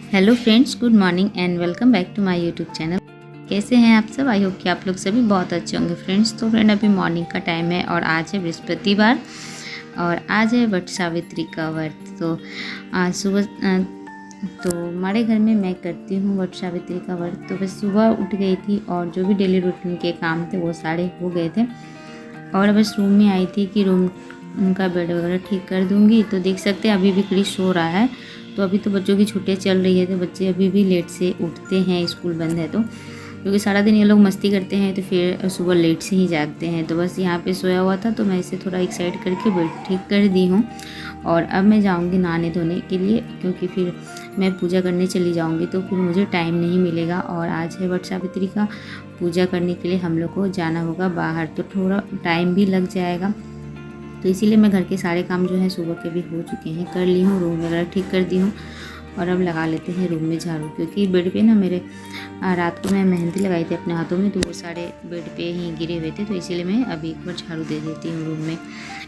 Hello friends, good morning and welcome back to my YouTube channel. कैसे हैं आप सब? आई होप कि आप लोग सभी बहुत अच्छे होंगे फ्रेंड्स। तो फ्रेंड अभी मॉर्निंग का टाइम है और आज है बृहस्पतिवार और आज है वट सावित्री का व्रत। तो आज सुबह तो हमारे घर में मैं करती हूँ वट सावित्री का व्रत। तो बस सुबह उठ गई थी और जो भी डेली रूटीन के काम थे वो सारे हो गए थे और बस रूम में आई थी कि रूम उनका बेड वगैरह ठीक कर दूँगी। तो देख सकते हैं अभी भी क्रिश सो रहा है। तो अभी तो बच्चों की छुट्टियाँ चल रही है तो बच्चे अभी भी लेट से उठते हैं, स्कूल बंद है तो, क्योंकि सारा दिन ये लोग मस्ती करते हैं तो फिर सुबह लेट से ही जागते हैं। तो बस यहाँ पे सोया हुआ था तो मैं इसे थोड़ा एक साइड करके बेड ठीक कर दी हूँ और अब मैं जाऊँगी नहाने धोने के लिए, क्योंकि फिर मैं पूजा करने चली जाऊँगी तो फिर मुझे टाइम नहीं मिलेगा। और आज है वट सावित्री का, पूजा करने के लिए हम लोग को जाना होगा बाहर, तो थोड़ा टाइम भी लग जाएगा। तो इसीलिए मैं घर के सारे काम जो है सुबह के भी हो चुके हैं, कर ली हूँ, रूम वगैरह ठीक कर दी हूँ और अब लगा लेते हैं रूम में झाड़ू, क्योंकि बेड पे ना मेरे रात को मैं मेहंदी लगाई थी अपने हाथों में तो वो सारे बेड पे ही गिरे हुए थे। तो इसीलिए मैं अभी एक बार झाड़ू दे देती हूँ रूम में।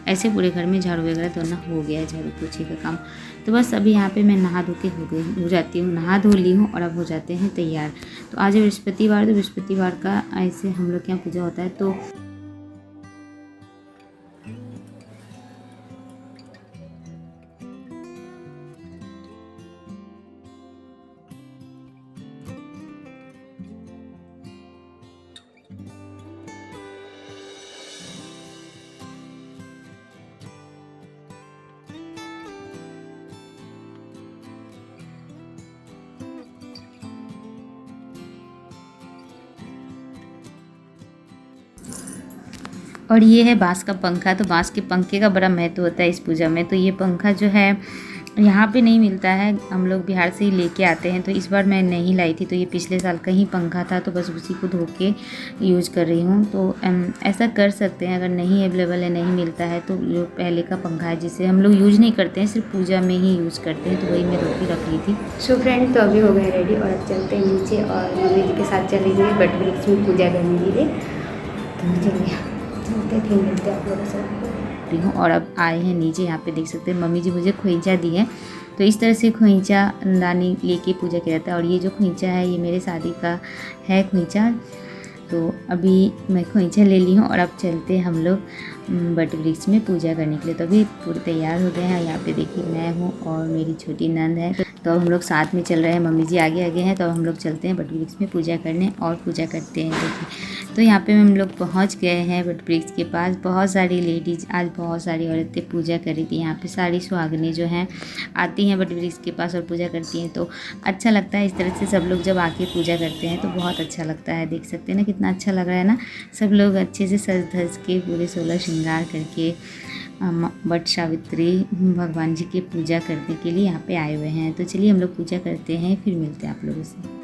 ऐसे पूरे घर में झाड़ू वगैरह तो ना हो गया है, झाड़ू पोछे का काम। तो बस अभी यहाँ पे मैं नहा धो के हो जाती हूँ, नहा धो ली हूँ और अब हो जाते हैं तैयार। तो आज बृहस्पतिवार, तो बृहस्पतिवार का ऐसे हम लोग के यहाँ पूजा होता है। तो और ये है बांस का पंखा। तो बांस के पंखे का बड़ा महत्व होता है इस पूजा में। तो ये पंखा जो है यहाँ पे नहीं मिलता है, हम लोग बिहार से ही लेके आते हैं। तो इस बार मैं नहीं लाई थी, तो ये पिछले साल का ही पंखा था तो बस उसी को धो के यूज़ कर रही हूँ। तो ऐसा कर सकते हैं, अगर नहीं अवेलेबल है, नहीं मिलता है तो जो पहले का पंखा है जिसे हम लोग यूज़ नहीं करते हैं, सिर्फ पूजा में ही यूज़ करते हैं, तो वही मैं धो के रख ली थी। सो फ्रेंड, तो अभी हो गए रेडी और अब चलते हैं नीचे और मम्मी जी के साथ चल रही है वट वृक्ष में पूजा करने के लिए। तो चलिए चलते फिर मिलते हैं आप लोगों से। हूँ और अब आए हैं नीचे। यहाँ पे देख सकते हैं मम्मी जी मुझे खोइंचा दी है। तो इस तरह से खोइंचा दानी लेके पूजा किया जाता है। और ये जो खोइंचा है ये मेरे शादी का है खोइंचा। तो अभी मैं खोइंचा ले ली हूँ और अब चलते हैं हम लोग वट वृक्ष में पूजा करने के लिए। तो अभी पूरे तैयार हो गए हैं। यहाँ पे देखिए मैं हूँ और मेरी छोटी नंद है। तो हम लोग साथ में चल रहे हैं, मम्मी जी आगे आगे हैं। तो हम लोग चलते हैं वट वृक्ष में पूजा करने और पूजा करते हैं। देखिए तो यहाँ पे हम लोग पहुँच गए हैं वट वृक्ष के पास। बहुत सारी लेडीज़, आज बहुत सारी औरतें पूजा करी थी। यहाँ पे सारी सुहागनें जो हैं आती हैं वट वृक्ष के पास और पूजा करती हैं। तो अच्छा लगता है इस तरह से सब लोग जब आके पूजा करते हैं तो बहुत अच्छा लगता है। देख सकते हैं ना कितना अच्छा लग रहा है ना। सब लोग अच्छे से सज धज के पूरे 16 श्रृंगार करके वट सावित्री भगवान जी की पूजा करने के लिए यहाँ पे आए हुए हैं। तो चलिए हम लोग पूजा करते हैं, फिर मिलते हैं आप लोगों से।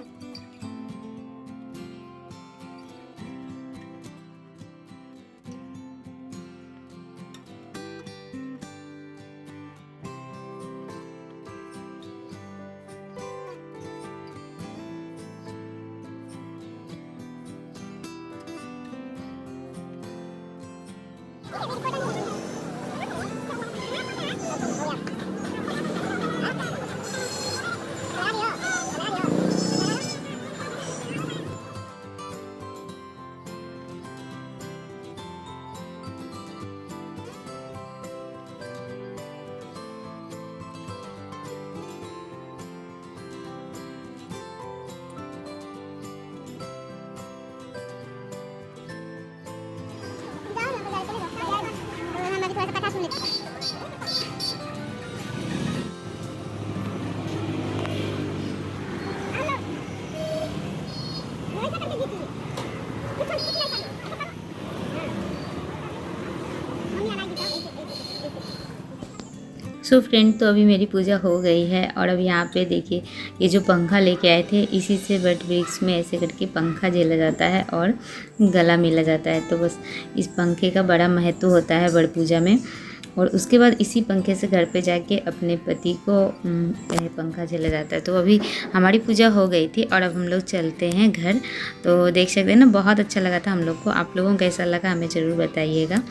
सो फ्रेंड, तो अभी मेरी पूजा हो गई है और अब यहाँ पे देखिए ये जो पंखा लेके आए थे इसी से वट वृक्ष में ऐसे करके पंखा झेला जाता है और गला मिला जाता है। तो बस इस पंखे का बड़ा महत्व होता है बड़ पूजा में। और उसके बाद इसी पंखे से घर पे जाके अपने पति को पंखा झेला जाता है। तो अभी हमारी पूजा हो गई थी और अब हम लोग चलते हैं घर। तो देख सकते हैं ना, बहुत अच्छा लगा था हम लोग को। आप लोगों को कैसा लगा हमें ज़रूर बताइएगा।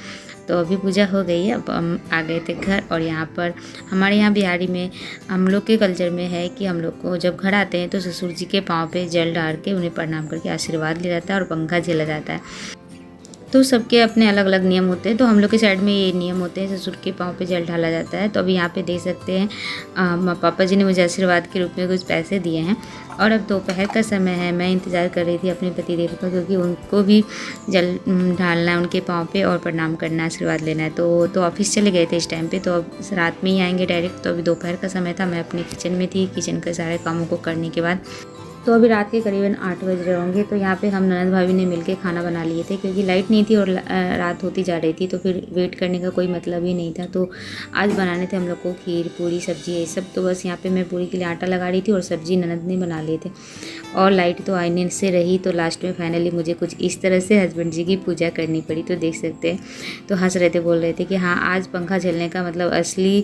तो अभी पूजा हो गई है, अब हम आ गए थे घर। और यहाँ पर हमारे यहाँ बिहारी में हम लोग के कल्चर में है कि हम लोग को जब घर आते हैं तो ससुर जी के पाँव पे जल डाल के उन्हें प्रणाम करके आशीर्वाद लिया जाता है और पंखा झेला जाता है। तो सबके अपने अलग अलग नियम होते हैं। तो हम लोग के साइड में ये नियम होते हैं, ससुर के पाँव पे जल ढाला जाता है। तो अभी यहाँ पे देख सकते हैं पापा जी ने मुझे आशीर्वाद के रूप में कुछ पैसे दिए हैं। और अब दोपहर का समय है, मैं इंतज़ार कर रही थी अपने पतिदेव का, क्योंकि उनको भी जल ढालना है उनके पाँव पे और प्रणाम करना है, आशीर्वाद लेना है। तो ऑफिस चले गए थे इस टाइम पे, तो अब रात में ही आएंगे डायरेक्ट। तो अभी दोपहर का समय था, मैं अपने किचन में थी। किचन के सारे कामों को करने के बाद तो अभी रात के करीबन 8 बज रहे होंगे। तो यहाँ पे हम ननद भाभी ने मिलके खाना बना लिए थे, क्योंकि लाइट नहीं थी और रात होती जा रही थी, तो फिर वेट करने का कोई मतलब ही नहीं था। तो आज बनाने थे हम लोग को खीर, पूरी, सब्जी, ये सब। तो बस यहाँ पे मैं पूरी के लिए आटा लगा रही थी और सब्जी ननद ने बना लिए थे। और लाइट तो आने से रही, तो लास्ट में फाइनली मुझे कुछ इस तरह से हस्बैंड जी की पूजा करनी पड़ी। तो देख सकते हैं, तो हंस रहे थे, बोल रहे थे कि हाँ आज पंखा झेलने का मतलब असली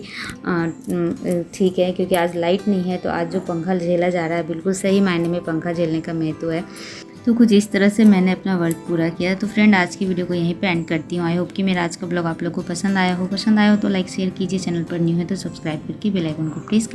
ठीक है, क्योंकि आज लाइट नहीं है। तो आज जो पंखा झेला जा रहा है बिल्कुल सही मायने में पंखा झेलने का महत्व है। तो कुछ इस तरह से मैंने अपना वर्क पूरा किया। तो फ्रेंड, आज की वीडियो को यहीं पे एंड करती हूँ। आई होप कि मेरा आज का ब्लॉग आप लोग को पसंद आया हो। पसंद आया हो तो लाइक शेयर कीजिए, चैनल पर न्यू है तो सब्सक्राइब करके बेल आइकन को प्रेस